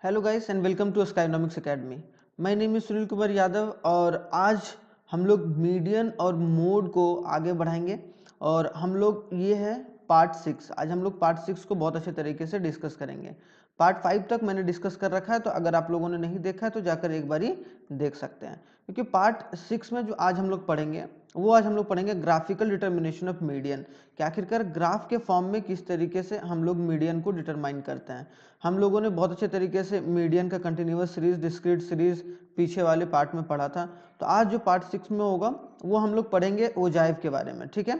Hello guys and welcome to Skynomics academy. My name is Sunil Kumar Yadav और आज हम लोग मीडियन और मोड को आगे बढ़ाएंगे और हम लोग ये है पार्ट 6। आज हम लोग पार्ट 6 को बहुत अच्छे तरीके से डिस्कस करेंगे। पार्ट 5 तक मैंने डिस्कस कर रखा है, तो अगर आप लोगों ने नहीं देखा है तो जाकर एक बारी देख सकते हैं, क्योंकि पार्ट 6 में जो आज हम लोग पढ़ेंगे वो आज हम लोग पढ़ेंगे ग्राफिकल डिटर्मिनेशन ऑफ मीडियन, कि आखिरकार ग्राफ के फॉर्म में किस तरीके से हम लोग मीडियन को डिटरमाइन करते हैं। हम लोगों ने बहुत अच्छे तरीके से मीडियन का कंटिन्यूअस सीरीज, डिस्क्रीट सीरीज पीछे वाले पार्ट में पढ़ा था। तो आज जो पार्ट 6 में होगा वो हम लोग पढ़ेंगे ओजाइव के बारे में, ठीक है।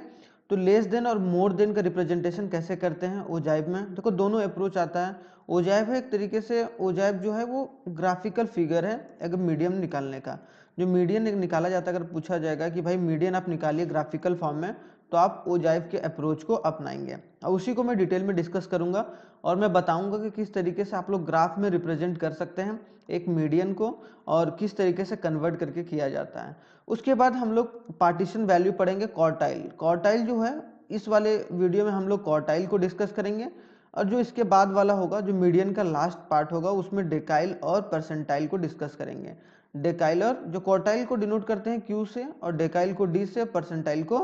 तो लेस देन और मोर देन का रिप्रेजेंटेशन कैसे करते हैं ओजाइव में, देखो दोनों अप्रोच आता है। ओजाइव है एक तरीके से, ओजाइव जो है वो ग्राफिकल फिगर है एक मीडियम निकालने का। जो मीडियन निकाला जाता है, अगर पूछा जाएगा कि भाई मीडियन आप निकालिए ग्राफिकल फॉर्म में, तो आप ओजाइव के अप्रोच को अपनाएंगे और उसी को मैं डिटेल में डिस्कस करूंगा और मैं बताऊंगा कि किस तरीके से आप लोग ग्राफ में रिप्रेजेंट कर सकते हैं एक मीडियन को और किस तरीके से कन्वर्ट करके किया जाता है। उसके बाद हम लोग पार्टीशन वैल्यू पढ़ेंगे क्वार्टाइल। क्वार्टाइल जो है इस वाले वीडियो में हम लोग क्वार्टाइल को डिस्कस करेंगे और जो इसके बाद वाला होगा, जो मीडियन का लास्ट पार्ट होगा, उसमें डेकाइल और परसेंटाइल को डिस्कस करेंगे। डेकाइल और जो क्वार्टाइल को डिनोट करते हैं क्यू से और डेकाइल को डी से, परसेंटाइल को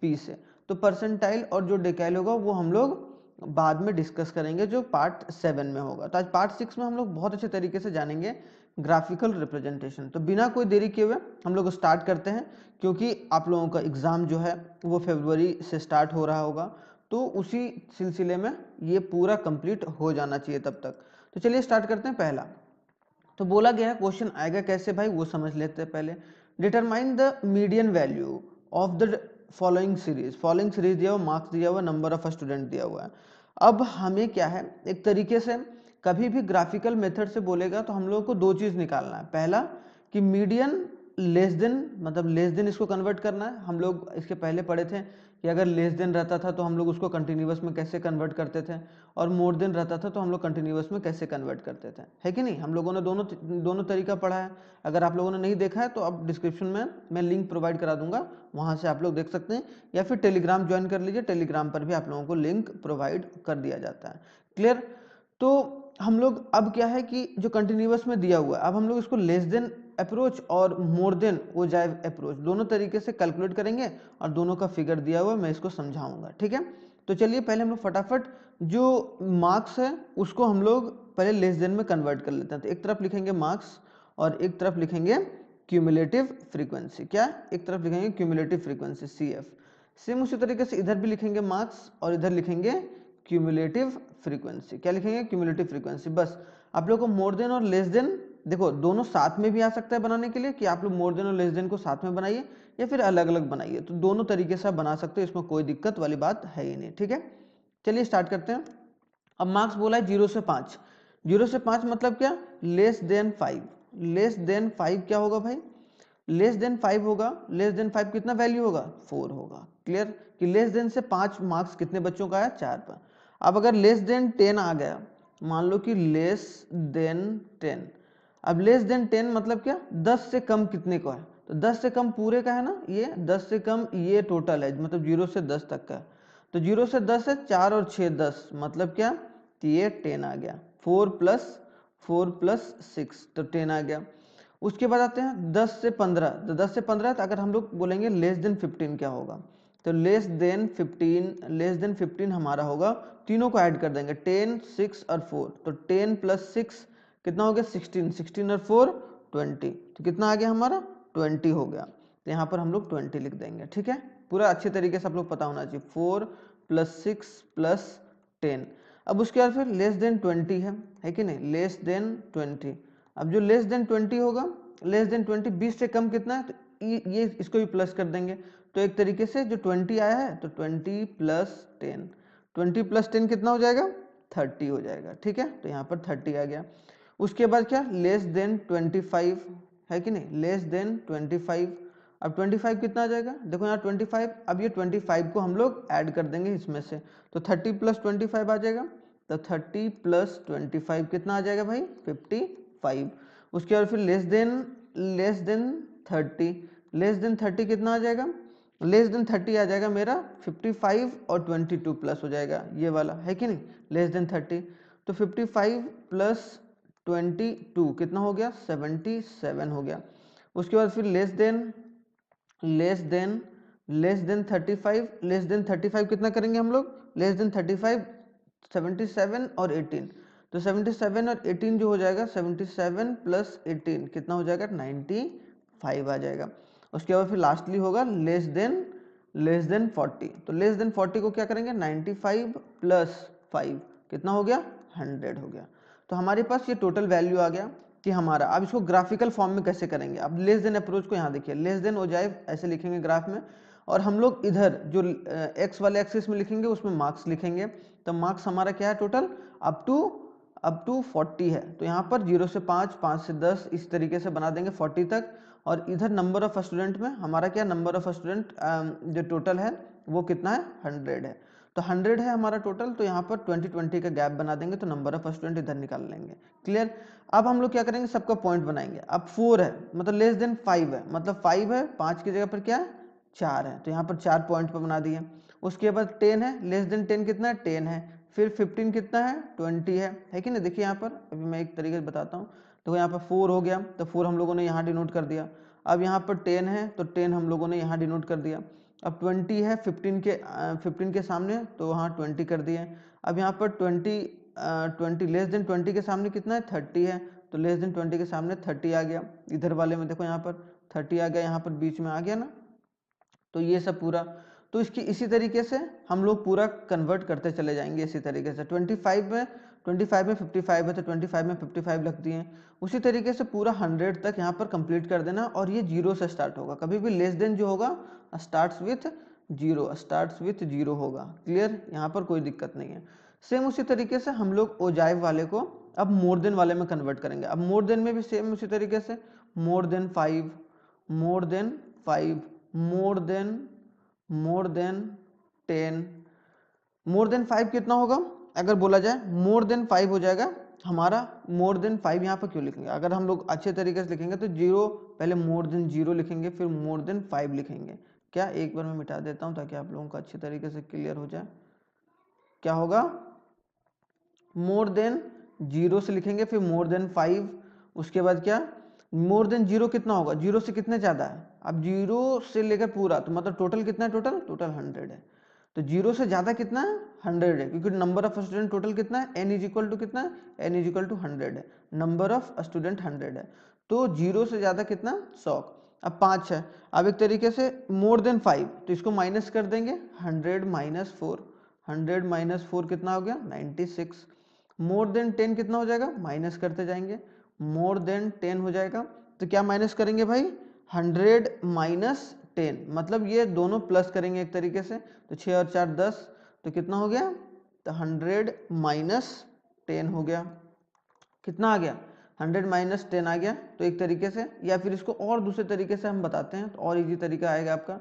पी से। तो परसेंटाइल और जो डेकाइल होगा वो हम लोग बाद में डिस्कस करेंगे जो पार्ट 7 में होगा। तो आज पार्ट 6 में हम लोग बहुत अच्छे तरीके से जानेंगे ग्राफिकल रिप्रेजेंटेशन। तो बिना कोई देरी किए हुए हम लोग स्टार्ट करते हैं, क्योंकि आप लोगों का एग्ज़ाम जो है वो फरवरी से स्टार्ट हो रहा होगा, तो उसी सिलसिले में ये पूरा कंप्लीट हो जाना चाहिए तब तक। तो चलिए स्टार्ट करते हैं। पहला तो बोला गया है, क्वेश्चन आएगा कैसे भाई वो समझ लेते हैं पहले। Determine the median value of the following series. Following series दिया हुआ, मार्क्स दिया हुआ, नंबर ऑफ स्टूडेंट दिया हुआ है। अब हमें क्या है, एक तरीके से कभी भी ग्राफिकल मेथड से बोलेगा तो हम लोगों को दो चीज निकालना है। पहला कि मीडियन लेस देन, मतलब लेस देन इसको कन्वर्ट करना है। हम लोग इसके पहले पढ़े थे कि अगर लेस देन रहता था तो हम लोग उसको कंटिन्यूअस में कैसे कन्वर्ट करते थे, और मोर देन रहता था तो हम लोग कंटिन्यूअस में कैसे कन्वर्ट करते थे, है कि नहीं। हम लोगों ने दोनों तरीका पढ़ा है। अगर आप लोगों ने नहीं देखा है तो आप डिस्क्रिप्शन में मैं लिंक प्रोवाइड करा दूंगा, वहां से आप लोग देख सकते हैं, या फिर टेलीग्राम ज्वाइन कर लीजिए, टेलीग्राम पर भी आप लोगों को लिंक प्रोवाइड कर दिया जाता है। क्लियर। तो हम लोग अब क्या है कि जो कंटिन्यूअस में दिया हुआ है, अब हम लोग इसको लेस देन अप्रोच और मोर देन ओजाइव अप्रोच दोनों तरीके से कैलकुलेट करेंगे और दोनों का फिगर दिया हुआ है, मैं इसको समझाऊंगा, ठीक है। तो चलिए पहले हम लोग फटाफट जो मार्क्स है उसको हम लोग पहले लेस देन में कन्वर्ट कर लेते हैं। तो एक तरफ लिखेंगे मार्क्स और एक तरफ लिखेंगे क्यूमुलेटिव फ्रीक्वेंसी। क्या, एक तरफ लिखेंगे क्यूमुलेटिव फ्रीक्वेंसी CF। सेम उसी तरीके से इधर भी लिखेंगे मार्क्स और इधर लिखेंगे क्यूमुलेटिव फ्रीक्वेंसी। क्या लिखेंगे, क्यूमुलेटिव फ्रीक्वेंसी। बस आप लोग को मोर देन और लेस देन, देखो दोनों साथ में भी आ सकता है बनाने के लिए, कि आप लोग मोर देन और लेस देन को साथ में बनाइए या फिर अलग अलग बनाइए। तो दोनों तरीके से आप बना सकते हो, इसमें कोई दिक्कत वाली बात है ही नहीं, ठीक है। चलिए स्टार्ट करते हैं। अब मार्क्स बोला है 0 से 5। 0 से 5 मतलब क्या, लेस देन 5। लेस देन 5 क्या होगा भाई, लेस देन 5 होगा। लेस देन 5 कितना वैल्यू होगा, 4 होगा। क्लियर कि लेस देन से 5 मार्क्स कितने बच्चों का आया, 4 पर। अब अगर लेस देन 10 आ गया, मान लो कि लेस देन 10। अब लेस देन 10 मतलब क्या, 10 से कम कितने का है, तो 10 से कम पूरे का है ना, ये 10 से कम ये टोटल है, मतलब 0 से 10 तक का। तो 0 से 10 है, 4 और 6 10, मतलब क्या, तो ये 10 आ गया। 4 प्लस 6 तो 10 आ गया। उसके बाद आते हैं 10 से 15। तो 10 से 15, तो अगर हम लोग बोलेंगे लेस देन 15 क्या होगा, तो लेस देन 15 हमारा होगा, तीनों को ऐड कर देंगे 10 6 और 4। तो 10 प्लस 6 कितना हो गया, 16। 16 और 4 20, तो कितना आ गया हमारा, 20 हो गया। तो यहाँ पर हम लोग 20 लिख देंगे, ठीक है। पूरा अच्छे तरीके से आप लोग पता होना चाहिए। 4 प्लस 6 प्लस 10। अब उसके बाद फिर लेस देन 20 है कि नहीं, लेस देन 20। अब जो लेस देन 20 होगा, लेस देन 20 20 से कम कितना है, तो ये इसको भी प्लस कर देंगे। तो एक तरीके से जो 20 आया है, तो 20 प्लस 10, 20 प्लस 10 कितना हो जाएगा, 30 हो जाएगा, ठीक है। तो यहाँ पर 30 आ गया। उसके बाद क्या, लेस देन 25 है कि नहीं, लेस देन 25। अब 25 कितना आ जाएगा, देखो यहाँ 25। अब ये 25 को हम लोग ऐड कर देंगे इसमें से, तो 30 प्लस 25 आ जाएगा। तो 30 प्लस 25 कितना आ जाएगा भाई, 55। उसके बाद फिर लेस देन 30। लेस देन 30 कितना आ जाएगा, लेस देन 30 आ जाएगा मेरा 55 और 22 प्लस हो जाएगा ये वाला, है कि नहीं, लेस देन 30। तो 55 प्लस 22 कितना हो गया 77 हो गया। उसके बाद फिर लेस देन 35 कितना करेंगे हम लोग, लेस देन 35 77 और 18, तो 77 और 18 जो हो जाएगा 77 प्लस 18 कितना हो जाएगा 95 आ जाएगा। उसके बाद फिर लास्टली होगा लेस देन 40, तो लेस देन 40 को क्या करेंगे 95 प्लस 5 कितना हो गया 100 हो गया। तो हमारे पास ये टोटल वैल्यू आ गया कि हमारा, अब इसको ग्राफिकल फॉर्म में कैसे करेंगे, अब लेस देन अप्रोच को यहाँ देखिए, लेस देन हो जाए ऐसे लिखेंगे ग्राफ में, और हम लोग इधर जो एक्स वाले एक्सिस में लिखेंगे उसमें मार्क्स लिखेंगे। तो मार्क्स हमारा क्या है टोटल अप टू 40 है, तो यहाँ पर 0 से 5, 5 से 10 इस तरीके से बना देंगे 40 तक। और इधर नंबर ऑफ स्टूडेंट में हमारा क्या, नंबर ऑफ स्टूडेंट जो टोटल है वो कितना है 100 है, तो 100 है हमारा टोटल, तो यहाँ पर 20 का गैप बना देंगे, तो नंबर ऑफ स्टूडेंट इधर निकाल लेंगे। क्लियर। अब हम लोग क्या करेंगे, सबका पॉइंट बनाएंगे। अब 4 है मतलब लेस देन 5 है, मतलब 5 है, 5 की जगह पर क्या है 4 है, तो यहाँ पर 4 पॉइंट पर बना दिए। उसके बाद 10 है, लेस देन 10 कितना है 10 है, फिर 15 कितना है 20 है कि नहीं। देखिए यहाँ पर अभी मैं एक तरीके से बताता हूँ, तो यहाँ पर 4 हो गया, तो 4 हम लोगों ने यहाँ डिनोट कर दिया। अब यहाँ पर 10 है, तो 10 हम लोगों ने यहाँ डिनोट कर दिया। अब 20 है 15 के सामने, तो वहाँ 20 कर दिए। अब यहाँ पर 20 लेस देन 20 के सामने कितना है 30 है, तो लेस देन 20 के सामने 30 आ गया। इधर वाले में देखो यहाँ पर 30 आ गया, यहाँ पर बीच में आ गया ना, तो ये सब पूरा, तो इसकी इसी तरीके से हम लोग पूरा कन्वर्ट करते चले जाएंगे इसी तरीके से। 25 में 55 है, तो 25 में 55 लग दिए। उसी तरीके से पूरा 100 तक यहाँ पर कंप्लीट कर देना, और ये 0 से स्टार्ट होगा। कभी भी लेस देन जो होगा स्टार्ट्स विथ जीरो होगा। क्लियर, यहाँ पर कोई दिक्कत नहीं है। सेम उसी तरीके से हम लोग ओजाइव वाले को अब मोर देन वाले में कन्वर्ट करेंगे। अब मोर देन में भी सेम उसी तरीके से more than 5, more than 5, more than 10, more than 5 कितना होगा, अगर बोला जाए मोर देन 5 हो जाएगा हमारा। मोर देन 5 यहाँ पर क्यों लिखेंगे, अगर हम लोग अच्छे तरीके से लिखेंगे तो 0 पहले मोर देन 0 लिखेंगे, फिर मोर देन 5 लिखेंगे। क्या, एक बार मैं मिटा देता हूँ ताकि आप लोगों को अच्छे तरीके से क्लियर हो जाए। क्या होगा, मोर देन 0 से लिखेंगे, फिर मोर देन 5, उसके बाद क्या, मोर देन 0 कितना होगा, 0 से कितने ज़्यादा है, अब 0 से लेकर पूरा, तो मतलब टोटल कितना है, टोटल 100 है। तो 0 से ज़्यादा कितना है 100 है, क्योंकि नंबर ऑफ स्टूडेंट टोटल कितना है, n इज इक्वल टू कितना है, n इज इक्वल टू 100 है, नंबर ऑफ स्टूडेंट 100 है, तो 0 से ज़्यादा कितना 100। अब 5 है, अब एक तरीके से मोर देन 5, तो इसको माइनस कर देंगे, 100 माइनस 4, 100 माइनस 4 कितना हो गया 96। मोर देन 10 कितना हो जाएगा, माइनस करते जाएंगे, मोर देन 10 हो जाएगा, तो क्या माइनस करेंगे भाई 100 माइनस 10, मतलब ये दोनों प्लस करेंगे एक तरीके से, तो 6 और 4 10, तो कितना हो गया, तो 100 माइनस 10 हो गया, कितना आ गया 100 माइनस 10 आ गया। तो एक तरीके से, या फिर इसको और दूसरे तरीके से हम बताते हैं तो और इजी तरीका आएगा आपका।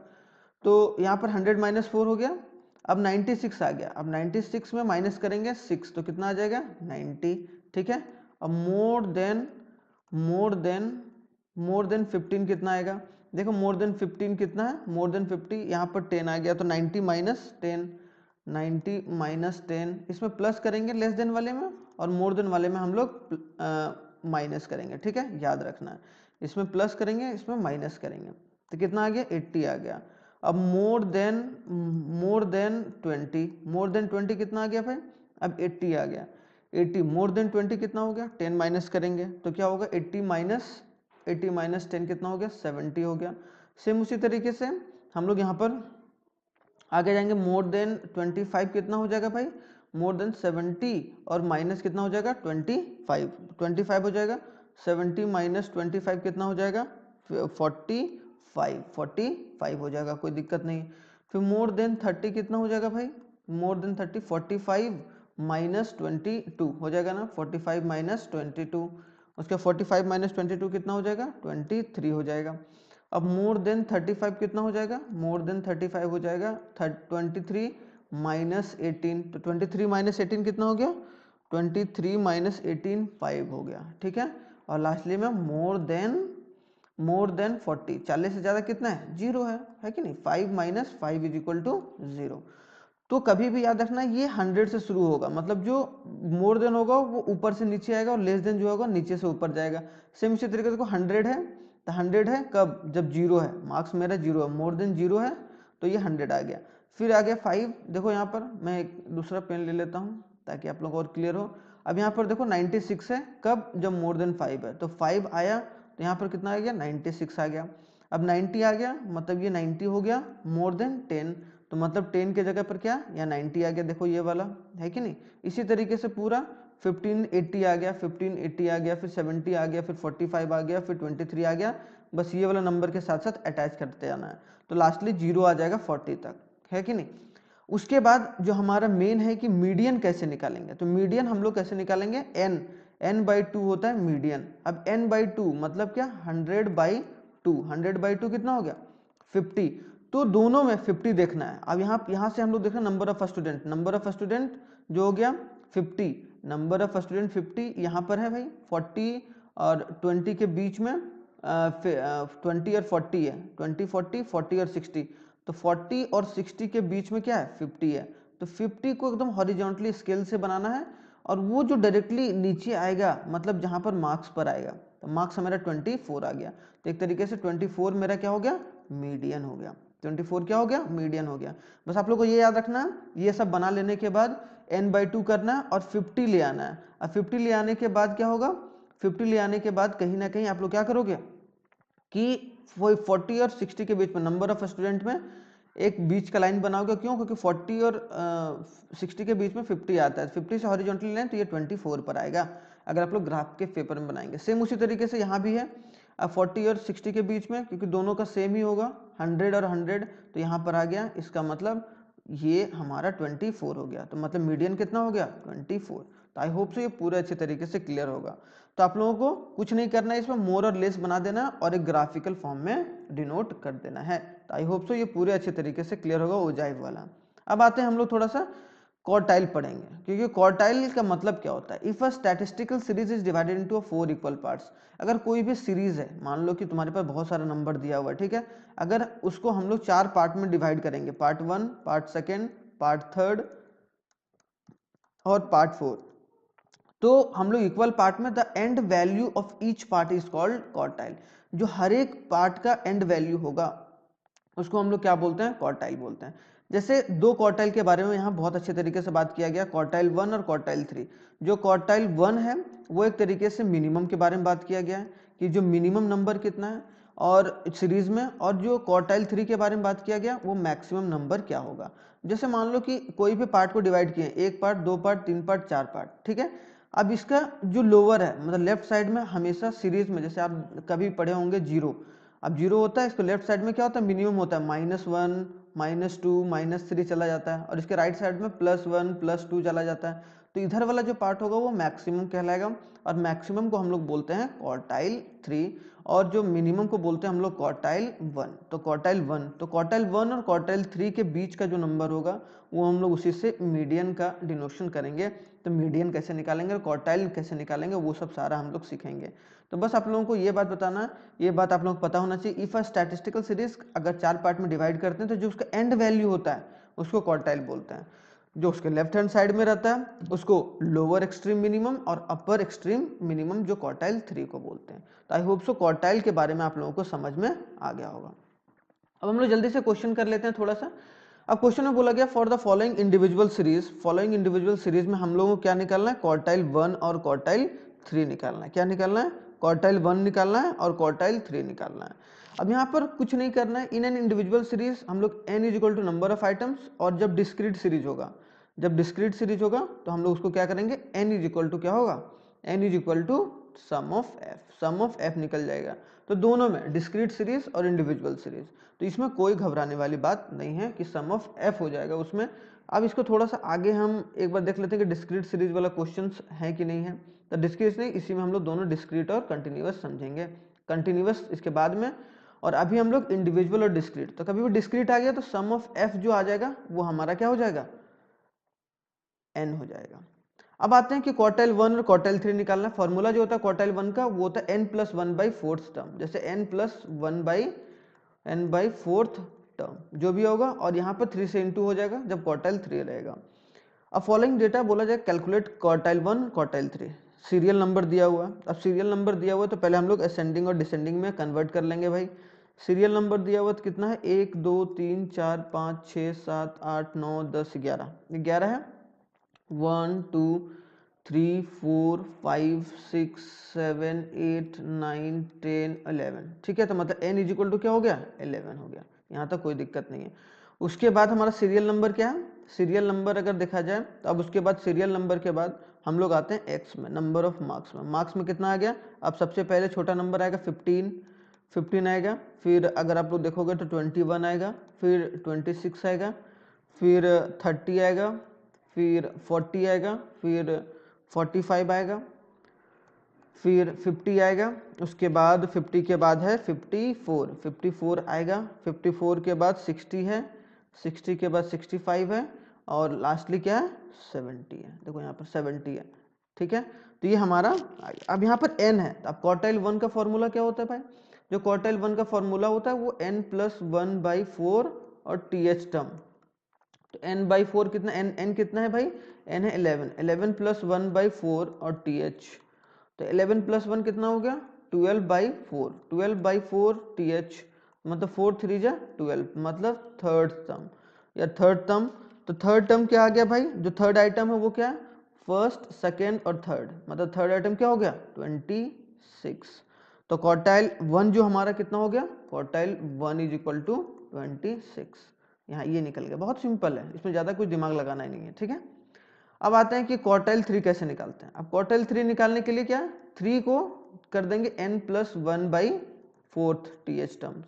तो यहाँ पर 100 माइनस 4 हो गया, अब 96 आ गया, अब 96 में माइनस करेंगे 6, तो कितना आ जाएगा 90। ठीक है, अब मोर देन 15 कितना आएगा, देखो मोर देन 15 कितना है, मोर देन 50, यहाँ पर 10 आ गया, तो 90 माइनस 10, 90 माइनस 10, इसमें प्लस करेंगे लेस देन वाले में, और मोर देन वाले में हम लोग माइनस करेंगे। ठीक है, याद रखना है, इसमें प्लस करेंगे इसमें माइनस करेंगे, तो कितना आ गया 80 आ गया। अब मोर देन 20, मोर देन 20 कितना आ गया भाई, अब 80 आ गया, 80 मोर देन 20 कितना हो गया, 10 माइनस करेंगे तो क्या होगा 80 माइनस 10 कितना हो गया 70 हो गया। सेम उसी तरीके से हम लोग यहाँ पर आगे जाएंगे, मोर देन 25 कितना हो जाएगा भाई, मोर देन 70 और माइनस कितना हो जाएगा 25 हो जाएगा, 70 माइनस 25 कितना हो जाएगा 45 हो जाएगा, कोई दिक्कत नहीं। फिर मोर देन 30 कितना हो जाएगा भाई, मोर देन 30 45 माइनस 22 हो जाएगा ना, 45 माइनस 22, उसका 45 माइनस 22 कितना हो जाएगा 23 हो जाएगा। अब मोर देन 35 कितना हो जाएगा, मोर देन 35 हो जाएगा 23 माइनस 18, तो 23 माइनस 18 कितना हो गया 23 माइनस 18 5 हो गया। ठीक है, और लास्टली में मोर देन 40, 40 से ज़्यादा कितना है 0 है कि नहीं, 5 माइनस 5 इज इक्वल टू 0। तो कभी भी याद रखना ये 100 से शुरू होगा, मतलब जो मोर देन होगा वो ऊपर से नीचे आएगा और लेस देन जो होगा नीचे से ऊपर जाएगा। सेम इसी तरीके से देखो 100 है तो 100 है कब, जब जीरो है, मार्क्स मेरा जीरो है, मोर देन जीरो है तो ये 100 आ गया। फिर आ गया 5, देखो यहाँ पर मैं एक दूसरा पेन ले लेता हूँ ताकि आप लोग और क्लियर हो। अब यहाँ पर देखो 96 है कब, जब मोर देन 5 है, तो 5 आया तो यहाँ पर कितना आ गया 96 आ गया। अब 90 आ गया मतलब ये 90 हो गया मोर देन 10, तो मतलब 10 के जगह पर क्या या 90 आ गया, देखो ये वाला है कि नहीं। इसी तरीके से पूरा 1580 आ गया, 1580 आ गया, फिर 70 आ गया, फिर 45 आ गया, फिर 23 आ गया, बस ये वाला नंबर के साथ साथ अटैच करते जाना है, तो लास्टली जीरो आ जाएगा 40 तक, है कि नहीं। उसके बाद जो हमारा मेन है कि मीडियन कैसे निकालेंगे, तो मीडियन हम लोग कैसे निकालेंगे, n/2 होता है मीडियन। अब n/2 मतलब क्या, 100/2, 100/2 कितना हो गया 50, तो दोनों में 50 देखना है। अब यहाँ से हम लोग देखना number of student, number of student जो हो गया 50, नंबर ऑफ स्टूडेंट 50 यहाँ पर है भाई 40 और 20 के बीच में 20 और 40 है, 20 40 40 और 60, तो 40 और 60 के बीच में क्या है 50 है, तो 50 को एकदम हॉरिजॉन्टली स्केल से बनाना है और वो जो डायरेक्टली नीचे आएगा मतलब जहाँ पर मार्क्स पर आएगा, तो मार्क्स हमारा 24 आ गया, तो एक तरीके से 24 मेरा क्या हो गया मीडियन हो गया, 24 क्या हो गया मीडियन हो गया। बस आप लोग को ये याद रखना, ये सब बना लेने के बाद n/2 करना है और 50 ले आना है। अब 50 ले आने के बाद क्या होगा, 50 ले आने के बाद कहीं ना कहीं आप लोग क्या करोगे कि 40 और 60 के बीच में नंबर ऑफ स्टूडेंट में एक बीच का लाइन बनाओगे, क्यों, क्योंकि 40 और 60 के बीच में 50 आता है, 50 से हॉरिजॉन्टली लाइन तो ये 24 पर आएगा अगर आप लोग ग्राफ के पेपर में बनाएंगे। सेम उसी तरीके से यहाँ भी है, अब 40 और 60 के बीच में क्योंकि दोनों का सेम ही होगा 100 और 100, तो यहाँ पर आ गया, इसका मतलब ये हमारा 24 हो गया, तो मतलब मीडियन कितना हो गया 24। तो आई होप सो ये पूरे अच्छे तरीके से क्लियर होगा। तो आप लोगों को कुछ नहीं करना है, इसमें मोर और लेस बना देना और एक ग्राफिकल फॉर्म में डिनोट कर देना है। तो आई होप सो ये पूरे अच्छे तरीके से क्लियर होगा ओजाइव वाला। अब आते हैं हम लोग थोड़ा सा क्वार्टाइल पढ़ेंगे, क्योंकि क्वार्टाइल का मतलब क्या होता है, if a statistical series is divided into 4 equal parts. अगर कोई भी सीरीज है, मान लो कि तुम्हारे पास बहुत सारा नंबर दिया हुआ है, ठीक है, अगर उसको हम लोग 4 पार्ट में डिवाइड करेंगे, पार्ट 1, पार्ट 2, पार्ट 3 और पार्ट 4, तो हम लोग इक्वल पार्ट में the end value of each part is called quartile. जो हर एक पार्ट का एंड वैल्यू होगा उसको हम लोग क्या बोलते हैं, क्वार्टाइल बोलते हैं। जैसे दो क्वार्टाइल के बारे में यहाँ बहुत अच्छे तरीके से बात किया गया, क्वार्टाइल 1 और क्वार्टाइल 3। जो क्वार्टाइल 1 है वो एक तरीके से मिनिमम के बारे में बात किया गया है कि जो मिनिमम नंबर कितना है और सीरीज में, और जो क्वार्टाइल 3 के बारे में बात किया गया वो मैक्सिमम नंबर क्या होगा। जैसे मान लो कि कोई भी पार्ट को डिवाइड किए, 1 पार्ट, 2 पार्ट, 3 पार्ट, 4 पार्ट, ठीक है। अब इसका जो लोअर है मतलब लेफ्ट साइड में हमेशा सीरीज में, जैसे आप कभी पढ़े होंगे जीरो, अब जीरो होता है, इसको लेफ्ट साइड में क्या होता है मिनिमम होता है, -1, -2, -3 चला जाता है, और इसके राइट साइड में +1 +2 चला जाता है, तो इधर वाला जो पार्ट होगा वो मैक्सिमम कहलाएगा, और मैक्सिमम को हम लोग बोलते हैं क्वार्टाइल 3, और जो मिनिमम को बोलते हैं हम लोग क्वार्टाइल 1। तो क्वार्टाइल 1, तो क्वार्टाइल 1 और क्वार्टाइल 3 के बीच का जो नंबर होगा वो हम लोग उसी से मीडियन का डिनोशन करेंगे। तो मीडियन कैसे निकालेंगे और क्वार्टाइल कैसे निकालेंगे वो सब सारा हम लोग सीखेंगे। तो बस आप लोगों को ये बात बताना, ये बात आप लोगों को पता होना चाहिए, इफ अ स्टैटिस्टिकल सीरीज अगर 4 पार्ट में डिवाइड करते हैं तो जो उसका एंड वैल्यू होता है उसको क्वार्टाइल बोलते हैं। जो उसके लेफ्ट हैंड साइड में रहता है उसको लोअर एक्सट्रीम मिनिमम और अपर एक्सट्रीम मिनिमम जो क्वार्टाइल 3 को बोलते हैं। तो आई होप सो क्वार्टाइल के बारे में आप लोगों को समझ में आ गया होगा। अब हम लोग जल्दी से क्वेश्चन कर लेते हैं थोड़ा सा। अब क्वेश्चन में बोला गया for the following individual series, following individual series में हम लोगों को क्या निकालना है, क्वार्टाइल 1 और क्वार्टाइल 3 निकालना है। क्या निकालना है, क्वार्टाइल 1 निकालना है और क्वार्टाइल 3 निकालना है। अब यहाँ पर कुछ नहीं करना है, इन एन इंडिविजुअल सीरीज हम लोग n is equal to number of items, और जब डिस्क्रीट सीरीज होगा, जब डिस्क्रीट सीरीज होगा तो हम लोग उसको क्या करेंगे, n इज इक्वल टू क्या होगा, n is equal to sum of f, sum of f निकल जाएगा। तो दोनों में डिस्क्रीट सीरीज और इंडिविजुअल सीरीज, तो इसमें कोई घबराने वाली बात नहीं है कि सम ऑफ f हो जाएगा उसमें। अब इसको थोड़ा सा आगे हम एक बार देख लेते हैं कि डिस्क्रीट सीरीज वाला क्वेश्चन है कि नहीं है। तो डिस्क्रीट नहीं, इसी में हम लोग दोनों डिस्क्रीट और कंटिन्यूअस समझेंगे, कंटिन्यूअस इसके बाद में, और अभी हम लोग इंडिविजुअल और डिस्क्रीट। तो कभी भी डिस्क्रीट आ गया तो सम ऑफ f जो आ जाएगा वो हमारा क्या हो जाएगा, n हो जाएगा। अब आते हैं कि क्वार्टाइल 1 और क्वार्टाइल 3 निकालना है। फॉर्मूला जो होता है क्वार्टाइल 1 का वो होता है n+1/4 टर्म, जैसे n+1/4 टर्म जो भी होगा, और यहाँ पर 3 से इंटू हो जाएगा जब क्वार्टाइल 3 रहेगा। अब फॉलोइंग डेटा बोला जाए calculate quartile 1 quartile 3। Serial number दिया हुआ है, अब सीरियल नंबर दिया हुआ है तो पहले हम लोग असेंडिंग और डिसेंडिंग में कन्वर्ट कर लेंगे भाई। सीरियल नंबर दिया हुआ तो कितना है 1 2 3 4 5 6 7 8 9 10 11, 11 है। 1 2 3 4 5 6 7 8 9 10 11, ठीक है। तो मतलब n इज इक्वल टू क्या हो गया 11 हो गया, यहाँ तक कोई दिक्कत नहीं है। उसके बाद हमारा सीरियल नंबर क्या है, सीरियल नंबर अगर देखा जाए तो अब उसके बाद सीरियल नंबर के बाद हम लोग आते हैं एक्स में, नंबर ऑफ मार्क्स में। मार्क्स में कितना आ गया, अब सबसे पहले छोटा नंबर आएगा 15 आएगा, फिर अगर आप लोग देखोगे तो 21 आएगा, फिर 26 आएगा, फिर 30 आएगा, फिर 40 आएगा, फिर 45 आएगा, फिर 50 आएगा। उसके बाद 50 के बाद है 54 आएगा। 54 के बाद 60 है, 60 के बाद 65 है, और लास्टली क्या है 70 है। देखो यहाँ पर 70 है, ठीक है। तो ये हमारा अब यहाँ पर n है। अब क्वार्टाइल 1 का फॉर्मूला क्या होता है भाई, जो क्वार्टाइल 1 का फॉर्मूला होता है वो n+1/4 और th टर्म। तो n/4 कितना, n कितना है भाई, n है 11 + 1/4 और th, तो 11 + 1 कितना हो गया 12/4 th, मतलब 4 3 जा 12, मतलब थर्ड टर्म या थर्ड टर्म। तो थर्ड टर्म क्या आ गया भाई, जो थर्ड आइटम है वो क्या है, फर्स्ट सेकेंड और थर्ड, मतलब थर्ड आइटम क्या हो गया 26। तो क्वार्टाइल 1 जो हमारा कितना हो गया, क्वार्टाइल 1 इज इक्वल टू 26। यहाँ ये निकल गया, बहुत सिंपल है, इसमें ज़्यादा कुछ दिमाग लगाना ही नहीं है, ठीक है। अब आते हैं कि क्वार्टाइल 3 कैसे निकालते हैं। अब क्वार्टाइल 3 निकालने के लिए क्या है, 3 को कर देंगे n+1/4 th टर्म्स।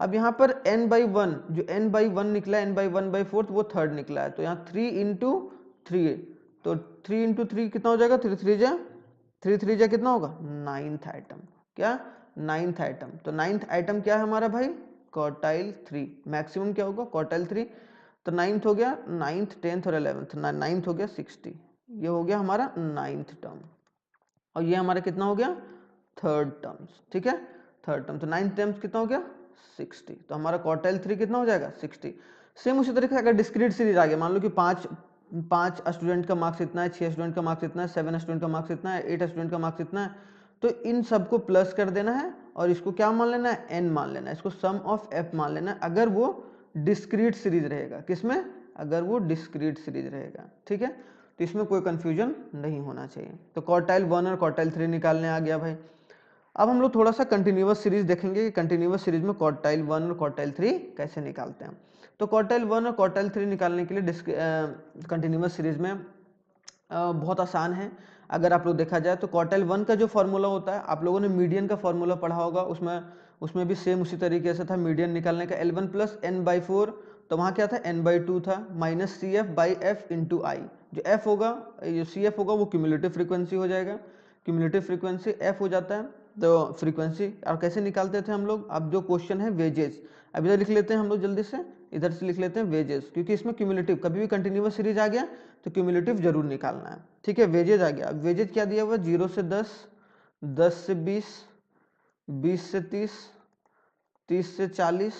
अब यहाँ पर n/1 जो n/1 निकला, n/1/4 वो थर्ड निकला है, तो यहाँ 3 × 3, तो 3 × 3 कितना हो जाएगा, 3 3 जा कितना होगा 9th आइटम, क्या 9th आइटम। तो 9th आइटम क्या है हमारा भाई, क्वार्टाइल 3। मैक्सिमम क्या होगा क्वार्टाइल 3, तो 9th हो गया, 9th 10th और 11th, 9th हो गया 60, ये हो गया हमारा 9th टर्म, और ये हमारा कितना हो गया थर्ड टर्म्स, ठीक है, थर्ड टर्म। तो 9th टर्म्स कितना हो गया 60, तो हमारा क्वार्टाइल 3 कितना हो जाएगा 60। सेम उसी तरीके से अगर डिस्क्रीट सीरीज आ गया, मान लो कि पाँच स्टूडेंट का मार्क्स इतना है, 6 स्टूडेंट का मार्क्स इतना है, 7 स्टूडेंट का मार्क्स इतना है, 8 स्टूडेंट का मार्क्स इतना है, तो इन सबको प्लस कर देना है और इसको क्या मान लेना है n मान लेना है, इसको सम ऑफ f मान लेना है अगर वो डिस्क्रीट सीरीज रहेगा। किसमें, अगर वो डिस्क्रीट सीरीज रहेगा, ठीक है। तो इसमें कोई कंफ्यूजन नहीं होना चाहिए। तो क्वार्टाइल 1 और क्वार्टाइल 3 निकालने आ गया भाई। अब हम लोग थोड़ा सा कंटिन्यूअस सीरीज देखेंगे कि कंटिन्यूअस सीरीज में क्वार्टाइल 1 और क्वार्टाइल 3 कैसे निकालते हैं। तो क्वार्टाइल 1 और क्वार्टाइल 3 निकालने के लिए कंटिन्यूअस सीरीज में बहुत आसान है। अगर आप लोग देखा जाए तो क्वार्टाइल 1 का जो फॉर्मूला होता है, आप लोगों ने मीडियन का फॉर्मूला पढ़ा होगा, उसमें भी सेम उसी तरीके से था। मीडियन निकालने का L1 + n/4, तो वहाँ क्या था n/2 था, माइनस CF/f × I। जो f होगा, जो CF होगा वो क्यूमुलेटिव फ्रीक्वेंसी हो जाएगा, क्यूमुलेटिव फ्रीक्वेंसी f हो जाता है, तो फ्रीक्वेंसी। और कैसे निकालते थे हम लोग, अब जो क्वेश्चन है वेजेस, अब इधर लिख लेते हैं हम लोग, जल्दी से इधर से लिख लेते हैं वेजेस, क्योंकि इसमें क्यूमुलेटिव, कभी भी कंटिन्यूअस सीरीज आ गया तो क्यूमुलेटिव जरूर निकालना है, ठीक है। वेजेज आ गया, वेजेज क्या दिया हुआ 0 से 10, 10 से 20, 20 से 30, 30 से 40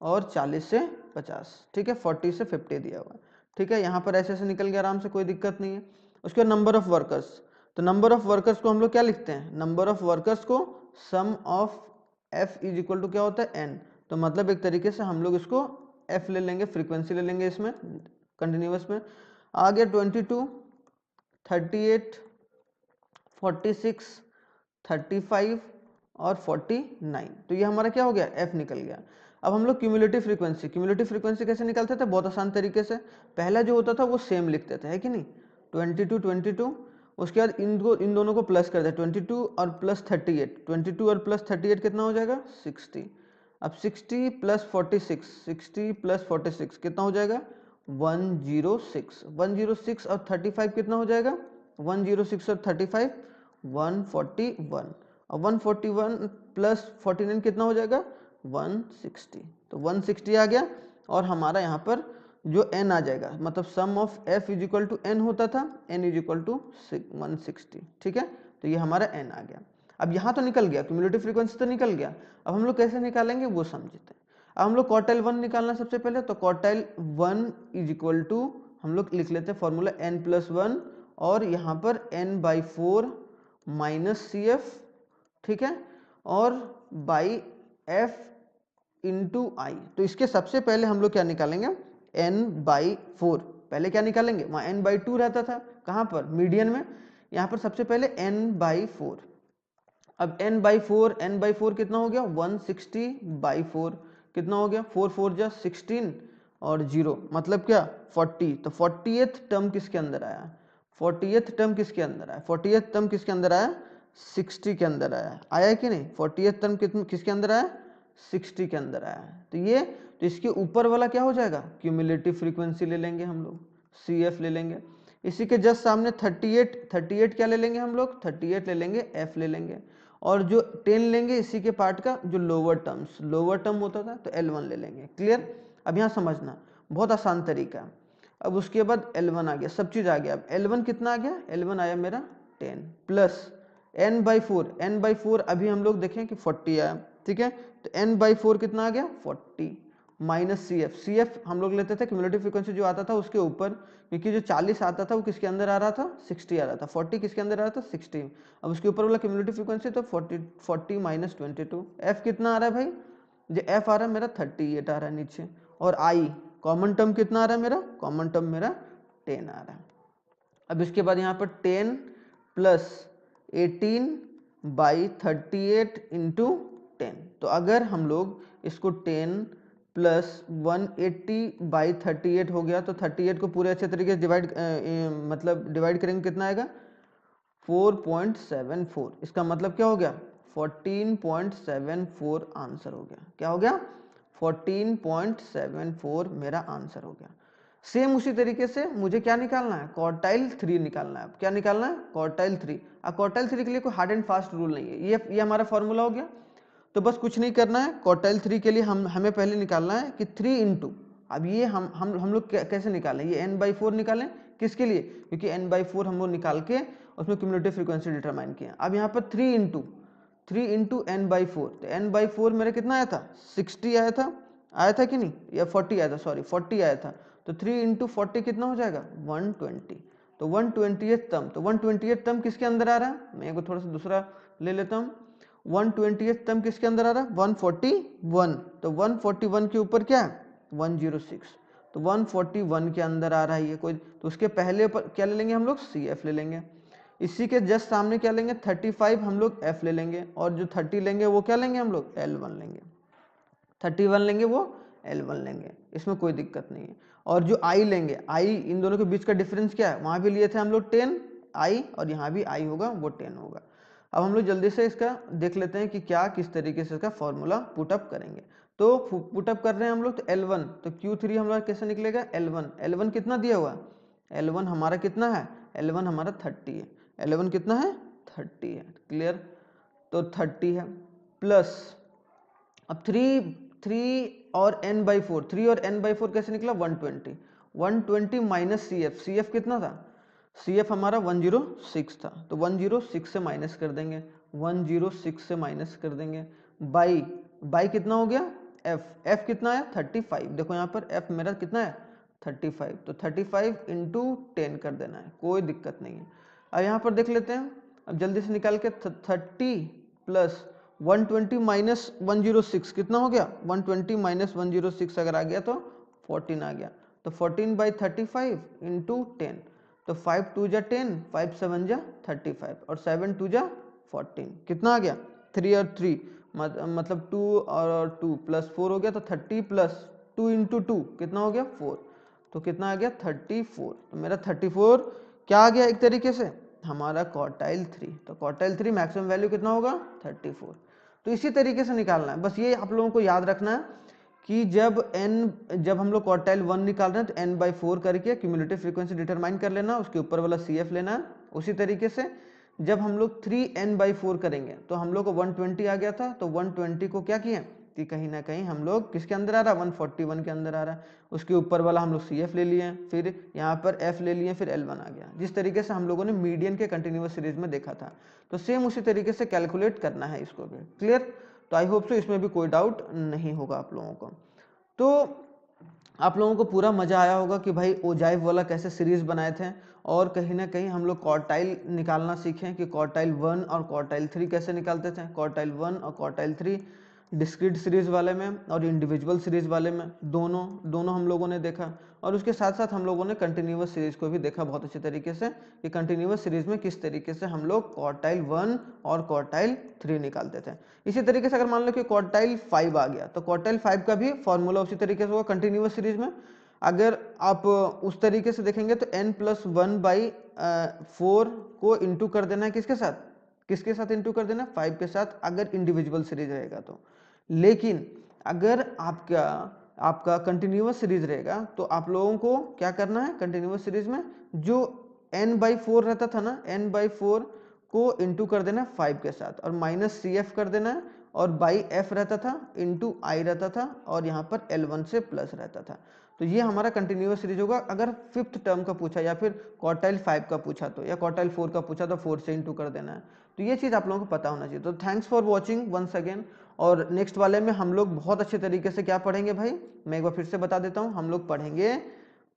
और 40 से 50, ठीक है। 40 से 50 दिया हुआ है, ठीक है। यहाँ पर ऐसे ऐसे निकल गया आराम से, कोई दिक्कत नहीं है। उसके बाद नंबर ऑफ वर्कर्स, तो नंबर ऑफ वर्कर्स को हम लोग क्या लिखते हैं, नंबर ऑफ वर्कर्स को sum of f is equal to क्या होता है n, तो मतलब एक तरीके से हम लोग इसको f ले लेंगे, फ्रीक्वेंसी ले लेंगे इसमें कंटिन्यूअस में। आ गया 22, 38, 46, 35 और 49, तो ये हमारा क्या हो गया f निकल गया। अब हम लोग क्यूमुलेटिव फ्रीक्वेंसी कैसे निकालते थे, बहुत आसान तरीके से। पहला जो होता था वो सेम लिखते थे, है कि नहीं, 22, उसके बाद इन दोनों को प्लस कर दे, 22 और प्लस 38, 22 और प्लस 38 कितना हो जाएगा 60। अब 60 + 46, 60 + 46 कितना हो जाएगा 106, 106 और 35 कितना हो जाएगा 106 और 35 141, और 141 + 49 कितना हो जाएगा 160, तो 160 आ गया। और हमारा यहाँ पर जो n आ जाएगा, मतलब sum of f is equal to n होता था, n इज इक्वल टू 160, ठीक है। तो ये हमारा n आ गया। अब यहाँ तो निकल गया, क्यूमुलेटिव फ्रीक्वेंसी तो निकल गया। अब हम लोग कैसे निकालेंगे वो समझते हैं। अब हम लोग क्वार्टाइल 1 निकालना सबसे पहले, तो क्वार्टाइल 1 इज इक्वल टू हम लोग लिख लेते हैं फॉर्मूला n+1 और यहाँ पर n/4 माइनस सी एफ, ठीक है, और बाई एफ इंटू आई। तो इसके सबसे पहले हम लोग क्या निकालेंगे, n/4। पहले क्या निकालेंगे, वहाँ n/2 रहता था, कहाँ पर, मीडियन में, यहाँ पर सबसे पहले n/4। अब n/4 कितना हो गया, 160/4 कितना हो गया, 4 4 जा 16 और 0 मतलब क्या 40। तो 40th टर्म किसके अंदर आया, 40th टर्म किसके अंदर आया, 40th टर्म किसके अंदर आया, 60 के अंदर आया, आया कि नहीं, 40th टर्म किसके अंदर आया, 60 के अंदर आया। तो इसके ऊपर वाला क्या हो जाएगा, क्यूमुलेटिव फ्रीक्वेंसी ले लेंगे हम लोग, सी एफ ले लेंगे। इसी के जस्ट सामने 38 क्या ले लेंगे हम लोग, 38 ले लेंगे, एफ ले लेंगे, और जो 10 लेंगे इसी के पार्ट का जो लोअर टर्म होता था, तो L1 ले लेंगे। क्लियर, अब यहाँ समझना बहुत आसान तरीका है। अब उसके बाद L1 आ गया, सब चीज़ आ गया। अब L1 कितना आ गया, L1 आया मेरा 10 प्लस n/4 अभी हम लोग देखें कि 40 आया, ठीक है, तो n/4 कितना आ गया 40 माइनस सी एफ हम लोग लेते थे क्यूमुलेटिव फ्रीक्वेंसी जो आता था उसके ऊपर, क्योंकि जो 40 आता था वो किसके अंदर आ रहा था, 60 आ रहा था, 40 किसके अंदर आ रहा था, 60। अब उसके ऊपर वाला क्यूमुलेटिव फ्रीक्वेंसी तो 40 माइनस 22। एफ कितना आ रहा है भाई, जो एफ आ रहा है मेरा 38 आ रहा है नीचे, और आई कॉमन टर्म कितना आ रहा है मेरा, कॉमन टर्म मेरा 10 आ रहा है। अब इसके बाद यहाँ पर 10 प्लस 18/38 इंटू 10। तो अगर हम लोग इसको 10 प्लस 180/38 हो गया, तो 38 को पूरे अच्छे तरीके से डिवाइड करेंगे, कितना आएगा 4.74। इसका मतलब क्या हो गया 14.74 आंसर हो गया। क्या हो गया 14.74 मेरा आंसर हो गया। सेम उसी तरीके से मुझे क्या निकालना है, क्वार्टाइल 3 निकालना है। क्या निकालना है, क्वार्टाइल 3। अब क्वार्टाइल 3 के लिए कोई हार्ड एंड फास्ट रूल नहीं है, ये हमारा फॉर्मूला हो गया। तो बस कुछ नहीं करना है, क्वार्टाइल 3 के लिए हमें पहले निकालना है कि 3 इंटू, अब ये हम लोग कैसे निकालें, ये n/4 निकालें, किसके लिए, क्योंकि n/4 हम लोग निकाल के उसमें क्यूमुलेटिव फ्रीक्वेंसी डिटरमाइन किया। अब यहाँ पर 3 इंटू n/4, तो n/4 मेरा कितना आया था 60 आया था कि नहीं, या 40 आया था, सॉरी 40 आया था। तो 3 इंटू 40 कितना हो जाएगा 120। तो 120th टर्म, तो 120th टर्म किसके अंदर आ रहा है, मैं एक थोड़ा सा दूसरा ले लेता हूँ। 120th टर्म किसके अंदर आ रहा है 141। तो 141 के ऊपर क्या है 106, तो 141 के अंदर आ रहा है ये कोई, तो उसके पहले पर क्या ले लेंगे हम लोग, सी एफ ले लेंगे। इसी के जस्ट सामने क्या लेंगे 35 हम लोग एफ ले लेंगे, और जो 30 लेंगे वो क्या लेंगे हम लोग L1 लेंगे, 31 लेंगे वो L1 लेंगे, इसमें कोई दिक्कत नहीं है। और जो आई लेंगे, आई इन दोनों के बीच का डिफरेंस क्या है, वहां भी लिए थे हम लोग 10 आई, और यहाँ भी आई होगा वो 10 होगा। अब हम लोग जल्दी से इसका देख लेते हैं कि क्या किस तरीके से इसका फॉर्मूला पुटअप करेंगे। तो पुटअप कर रहे हैं हम लोग, तो L1, तो Q3 हमारा कैसे निकलेगा, L1 कितना दिया हुआ, L1 हमारा कितना है, L1 हमारा 30 है, L1 कितना है 30 है। क्लियर, तो 30 है प्लस, अब 3 और n/4 कैसे निकला 120 माइनस सी एफ कितना था, सी एफ हमारा 106 था, तो 106 से माइनस कर देंगे, 106 से माइनस कर देंगे, बाई कितना हो गया एफ कितना है 35। देखो यहाँ पर एफ मेरा कितना है 35, तो 35 इंटू 10 कर देना है, कोई दिक्कत नहीं है। अब यहाँ पर देख लेते हैं, अब जल्दी से निकाल के 30 प्लस 120 माइनस 106 कितना हो गया, 120 माइनस 106 अगर आ गया तो 14 आ गया, तो 14/35 इंटू 10, तो 5 2 जा 10, 5 7 जा 35, और 7 2 जा 14, कितना आ गया 3 और 3 मतलब 2 और 2 प्लस 4 हो गया, तो 30 प्लस 2 इंटू 2 कितना हो गया 4, तो कितना आ गया 34। तो मेरा 34 क्या आ गया एक तरीके से हमारा क्वार्टाइल 3। तो क्वार्टाइल 3 मैक्सिमम वैल्यू कितना होगा 34। तो इसी तरीके से निकालना है, बस ये आप लोगों को याद रखना है कि जब हम लोग क्वार्टाइल 1 निकाल रहे हैं तो n/4 करके क्यूमुलेटिव फ्रीक्वेंसी डिटरमाइन कर लेना, उसके ऊपर वाला सी एफ लेना है। उसी तरीके से जब हम लोग 3n/4 करेंगे तो हम लोग को 120 आ गया था, तो 120 को क्या किए कि कहीं ना कहीं हम लोग किसके अंदर आ रहा है 141 के अंदर आ रहा है, उसके ऊपर वाला हम लोग सी एफ ले लिए, फिर यहाँ पर एफ ले लिए, फिर L1 आ गया, जिस तरीके से हम लोगों ने मीडियन के कंटिन्यूअस सीरीज में देखा था। तो सेम उसी तरीके से कैलकुलेट करना है इसको भी। क्लियर, तो आई होप सो इसमें भी कोई डाउट नहीं होगा आप लोगों को। तो आप लोगों को पूरा मजा आया होगा कि भाई ओजाइव वाला कैसे सीरीज बनाए थे, और कहीं ना कहीं हम लोग क्वार्टाइल निकालना सीखें कि क्वार्टाइल 1 और क्वार्टाइल 3 कैसे निकालते थे। क्वार्टाइल 1 और क्वार्टाइल 3 डिस्क्रीट सीरीज वाले में और इंडिविजुअल सीरीज वाले में दोनों हम लोगों ने देखा। और उसके साथ साथ हम लोगों ने कंटिन्यूअस सीरीज को भी देखा बहुत अच्छे तरीके से कि कंटिन्यूअस सीरीज में किस तरीके से हम लोग क्वार्टाइल 1 और क्वार्टाइल 3 निकालते थे। इसी तरीके से अगर मान लो कि क्वार्टाइल 5 आ गया तो क्वार्टाइल 5 का भी फॉर्मूला उसी तरीके से होगा कंटिन्यूअस सीरीज में। अगर आप उस तरीके से देखेंगे तो n+1/4 को इंटू कर देना है किसके साथ इंटू कर देना है 5 के साथ, अगर इंडिविजुअल सीरीज रहेगा तो। लेकिन अगर आपका कंटिन्यूअस सीरीज रहेगा तो आप लोगों को क्या करना है, कंटिन्यूअस सीरीज में जो n/4 रहता था ना, n/4 को इंटू कर देना है 5 के साथ और -cf कर देना है, और बाई f रहता था इंटू आई रहता था, और यहाँ पर L1 से प्लस रहता था। तो ये हमारा कंटिन्यूअस सीरीज होगा। अगर फिफ्थ टर्म का पूछा या फिर क्वार्टाइल 5 का पूछा तो, या क्वार्टाइल 4 का पूछा तो 4 से इंटू कर देना है। तो ये चीज़ आप लोगों को पता होना चाहिए। तो thanks for watching once again. और नेक्स्ट वाले में हम लोग बहुत अच्छे तरीके से क्या पढ़ेंगे भाई, मैं एक बार फिर से बता देता हूँ। हम लोग पढ़ेंगे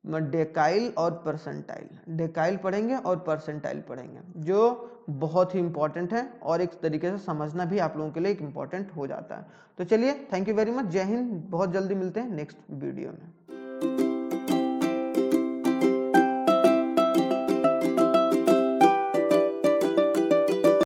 डेकाइल और परसेंटाइल, डेकाइल पढ़ेंगे और परसेंटाइल पढ़ेंगे, जो बहुत ही इंपॉर्टेंट है और एक तरीके से समझना भी आप लोगों के लिए एक इंपॉर्टेंट हो जाता है। तो चलिए, थैंक यू वेरी मच, जय हिंद। बहुत जल्दी मिलते हैं नेक्स्ट वीडियो में।